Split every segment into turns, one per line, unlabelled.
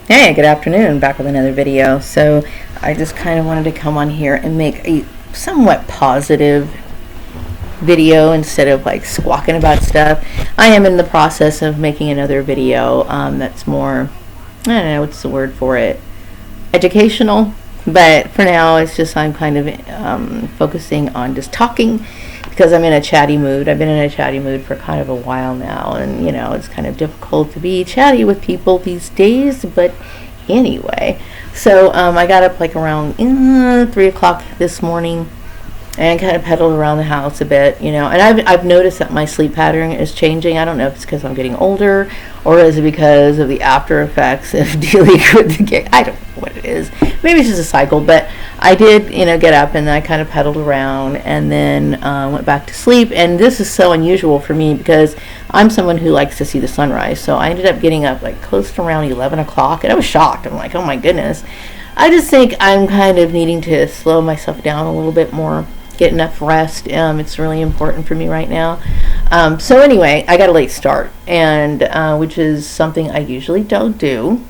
Hey, good afternoon. Back with another video. So I just kind of wanted to come on here and make a somewhat positive video instead of like squawking about stuff. I am in the process of making another video that's more, I don't know, what's the word for it? Educational. But for now, it's just I'm kind of focusing on just talking because I'm in a chatty mood. I've been in a chatty mood for kind of a while now, and it's kind of difficult to be chatty with people these days. But anyway, so I got up like around 3 o'clock this morning and kind of pedaled around the house a bit, and I've noticed that my sleep pattern is changing. I don't know if it's because I'm getting older or is it because of the after effects of dealing with the gig. I don't know what it is. Maybe it's just a cycle, but I did, get up and I kind of pedaled around and then went back to sleep. And this is so unusual for me because I'm someone who likes to see the sunrise. So I ended up getting up like close to around 11 o'clock and I was shocked. I'm like, oh my goodness. I just think I'm kind of needing to slow myself down a little bit more, get enough rest. It's really important for me right now. So anyway, I got a late start, and which is something I usually don't do.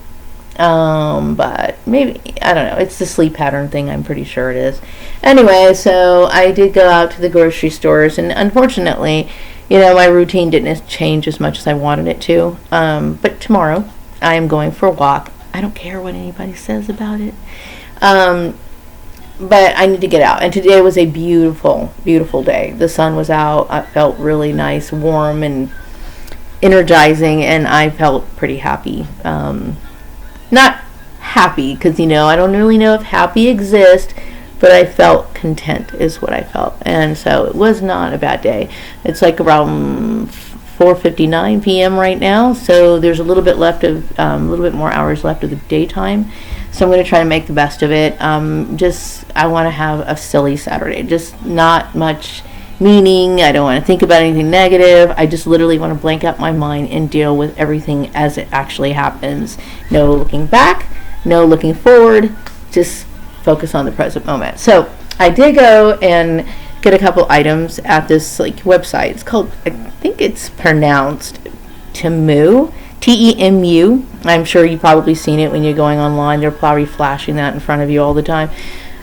But maybe, I don't know, it's the sleep pattern thing, I'm pretty sure it is. Anyway, so I did go out to the grocery stores, and unfortunately, my routine didn't change as much as I wanted it to. But tomorrow, I am going for a walk. I don't care what anybody says about it. But I need to get out. And today was a beautiful, beautiful day. The sun was out. I felt really nice, warm, and energizing, and I felt pretty happy. Not happy, because, I don't really know if happy exists, but I felt content is what I felt. And so it was not a bad day. It's like around 4:59 p.m. right now, so there's a little bit more hours left of the daytime. So I'm going to try to make the best of it. I want to have a silly Saturday. Just not much meaning. I don't want to think about anything negative. I just literally want to blank out my mind and deal with everything as it actually happens. No looking back, no looking forward. Just focus on the present moment. So I did go and get a couple items at this website. It's called, I think it's pronounced Temu. Temu. I'm sure you've probably seen it when you're going online. They're probably flashing that in front of you all the time.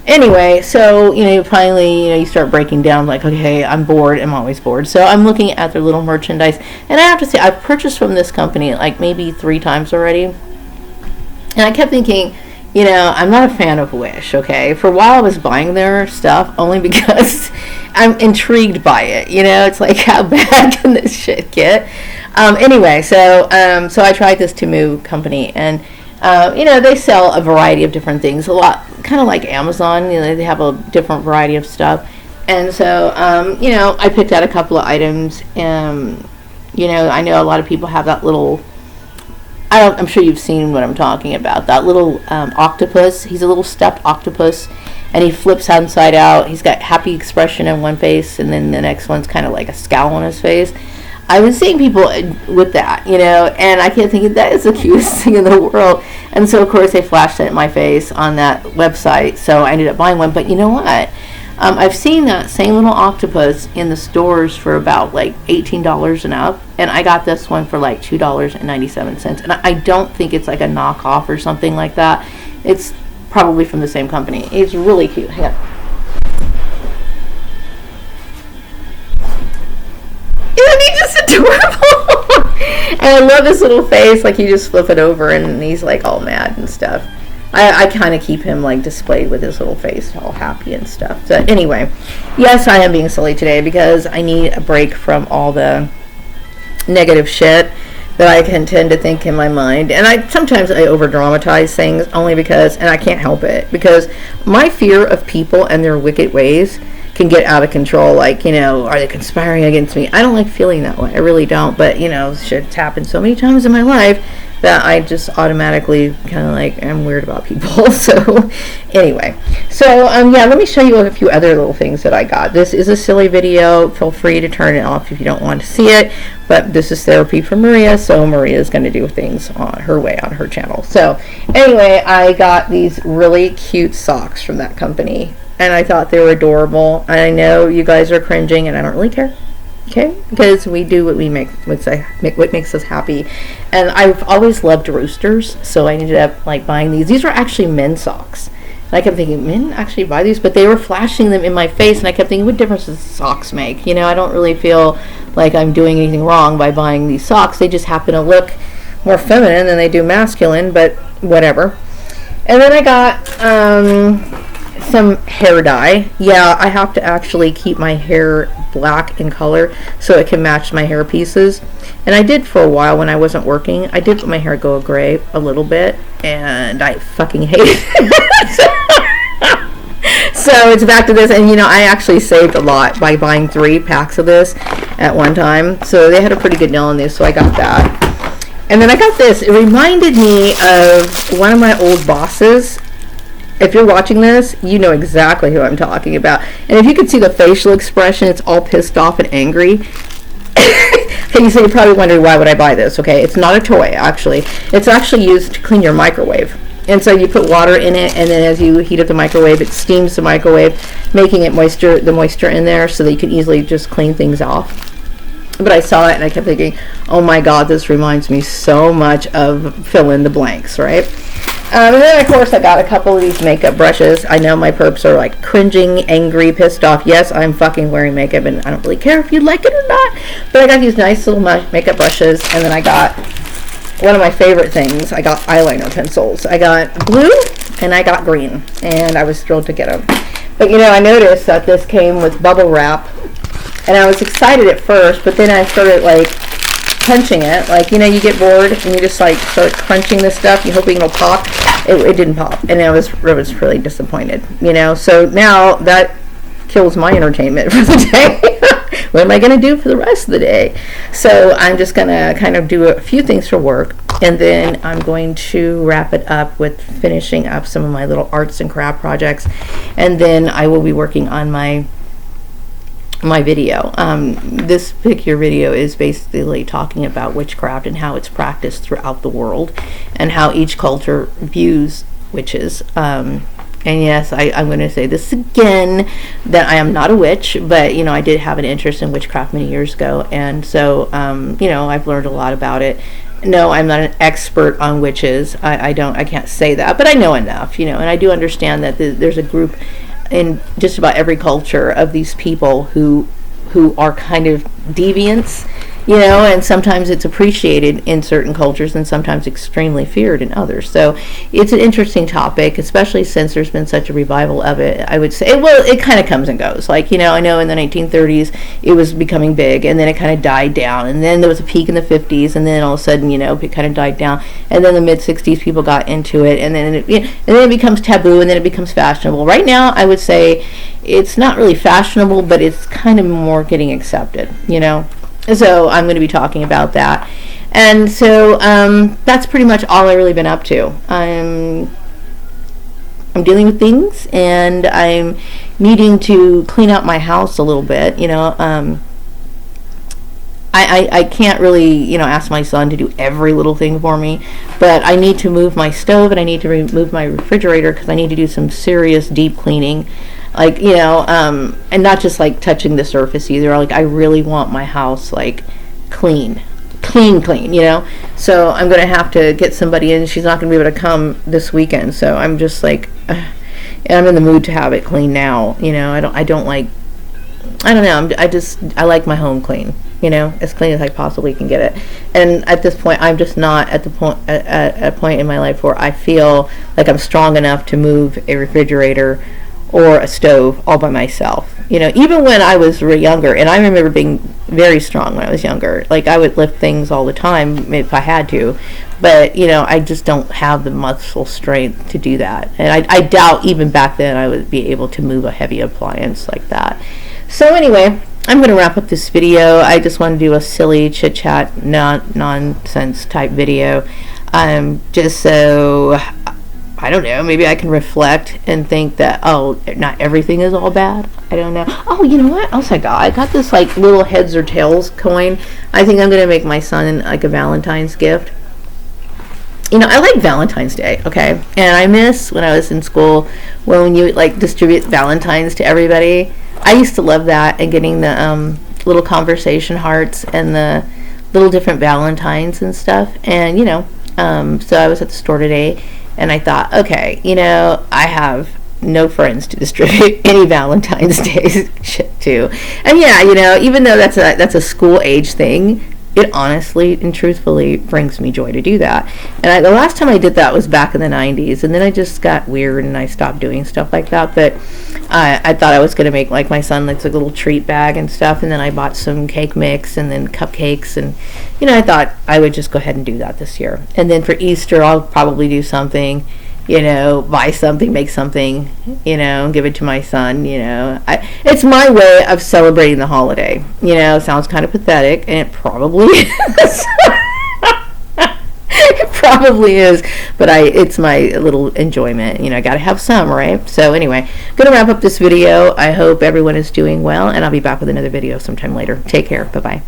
Anyway, so, finally, you start breaking down like, okay, I'm bored. I'm always bored. So I'm looking at their little merchandise. And I have to say, I've purchased from this company like maybe 3 times already. And I kept thinking, I'm not a fan of Wish, okay? For a while I was buying their stuff only because I'm intrigued by it. It's like, how bad can this shit get? Anyway, so I tried this Temu company, and they sell a variety of different things, a lot kind of like Amazon. They have a different variety of stuff, and so I picked out a couple of items. I know a lot of people have that little. I'm sure you've seen what I'm talking about. That little octopus. He's a little stuffed octopus, and he flips inside out. He's got happy expression on one face, and then the next one's kind of like a scowl on his face. I've been seeing people with that, and I kept thinking that is the cutest thing in the world. And so, of course, they flashed it in my face on that website, so I ended up buying one. But you know what? I've seen that same little octopus in the stores for about like $18 and up, and I got this one for like $2.97. And I don't think it's like a knockoff or something like that. It's probably from the same company. It's really cute. Hang on. Isn't he just adorable? And I love his little face. Like, you just flip it over and he's like all mad and stuff. I kind of keep him like displayed with his little face all happy and stuff. So anyway, yes, I am being silly today because I need a break from all the negative shit that I can tend to think in my mind. And sometimes I over dramatize things only because, and I can't help it, because my fear of people and their wicked ways can get out of control. Like, are they conspiring against me? I don't like feeling that way. I really don't. But, shit's happened so many times in my life that I just automatically kind of like, I'm weird about people. So, anyway. So, let me show you a few other little things that I got. This is a silly video. Feel free to turn it off if you don't want to see it. But this is therapy for Maria. So, Maria is going to do things on her way on her channel. So, anyway, I got these really cute socks from that company. And I thought they were adorable. And I know you guys are cringing, and I don't really care. Okay, because we do what we what makes us happy, and I've always loved roosters, so I ended up like buying these. These were actually men's socks. And I kept thinking, men actually buy these, but they were flashing them in my face, and I kept thinking, what difference does socks make? You know, I don't really feel like I'm doing anything wrong by buying these socks. They just happen to look more feminine than they do masculine, but whatever. And then I got some hair dye. Yeah, I have to actually keep my hair black in color so it can match my hair pieces. And I did for a while when I wasn't working. I did let my hair go gray a little bit, and I fucking hate it. So it's back to this, and you know, I actually saved a lot by buying 3 packs of this at one time. So they had a pretty good deal on this, so I got that. And then I got this. It reminded me of one of my old bosses. If you're watching this, you know exactly who I'm talking about. And if you could see the facial expression, it's all pissed off and angry. Okay, so you're probably wondering, why would I buy this? Okay, it's not a toy, actually. It's actually used to clean your microwave. And so you put water in it, and then as you heat up the microwave, it steams the microwave, making it the moisture in there so that you can easily just clean things off. But I saw it, and I kept thinking, oh my God, this reminds me so much of fill in the blanks, right? And then, of course, I got a couple of these makeup brushes. I know my perps are like cringing, angry, pissed off. Yes, I'm fucking wearing makeup, and I don't really care if you like it or not. But I got these nice little makeup brushes, and then I got one of my favorite things. I got eyeliner pencils. I got blue, and I got green, and I was thrilled to get them. But, you know, I noticed that this came with bubble wrap, and I was excited at first, but then I started, like, crunching it. Like, you know, you get bored and you just like start crunching this stuff, you're hoping it'll pop. It didn't pop, and I was really disappointed, you know. So now that kills my entertainment for the day. What am I going to do for the rest of the day? So I'm just going to kind of do a few things for work, and then I'm going to wrap it up with finishing up some of my little arts and craft projects, and then I will be working on my video. This particular video is basically talking about witchcraft and how it's practiced throughout the world, and how each culture views witches. And yes, I'm going to say this again, that I am not a witch, but you know, I did have an interest in witchcraft many years ago, and so you know, I've learned a lot about it. No, I'm not an expert on witches. I can't say that, but I know enough, you know, and I do understand that there's a group in just about every culture of these people who are kind of deviants, you know, and sometimes it's appreciated in certain cultures and sometimes extremely feared in others. So it's an interesting topic, especially since there's been such a revival of it. I would say, well, it kind of comes and goes. Like, you know, I know in the 1930s it was becoming big, and then it kind of died down, and then there was a peak in the 50s, and then all of a sudden, you know, it kind of died down, and then the mid 60s people got into it, and then it becomes taboo, and then it becomes fashionable. Right now, I would say it's not really fashionable, but it's kind of more getting accepted, you know. So I'm going to be talking about that. And so that's pretty much all I've really been up to. I'm dealing with things, and I'm needing to clean up my house a little bit, you know. I can't really, you know, ask my son to do every little thing for me, but I need to move my stove, and I need to remove my refrigerator, because I need to do some serious deep cleaning. Like, you know, and not just like touching the surface either. Like, I really want my house like clean, you know. So I'm gonna have to get somebody in. She's not gonna be able to come this weekend, so I'm just like, I'm in the mood to have it clean now, you know. I don't know. I like my home clean, you know, as clean as I possibly can get it. And at this point, I'm just not at the point at a point in my life where I feel like I'm strong enough to move a refrigerator or a stove all by myself. You know, even when I was younger, and I remember being very strong when I was younger. Like, I would lift things all the time if I had to, but, you know, I just don't have the muscle strength to do that. And I doubt even back then I would be able to move a heavy appliance like that. So anyway, I'm going to wrap up this video. I just want to do a silly chit-chat, nonsense type video, just so, I don't know, maybe I can reflect and think that, oh, not everything is all bad. I don't know. Oh, you know what else I got? I got this, like, little heads or tails coin. I think I'm going to make my son, like, a Valentine's gift. You know, I like Valentine's Day, okay? And I miss when I was in school, when you would, like, distribute Valentines to everybody. I used to love that, and getting the little conversation hearts and the little different Valentines and stuff. And so I was at the store today, and I thought, okay, I have no friends to distribute any Valentine's Day shit to. And even though that's a school age thing, it honestly and truthfully brings me joy to do that. And the last time I did that was back in the 90s, and then I just got weird and I stopped doing stuff like that. But I thought I was going to make, like, my son likes a little treat bag and stuff, and then I bought some cake mix and then cupcakes, and I thought I would just go ahead and do that this year. And then for Easter I'll probably do something, buy something, make something, give it to my son. It's my way of celebrating the holiday. It sounds kind of pathetic, and it probably is. It probably is, but it's my little enjoyment. I gotta have some, right? So anyway, I'm gonna wrap up this video. I hope everyone is doing well, and I'll be back with another video sometime later. Take care. Bye-bye.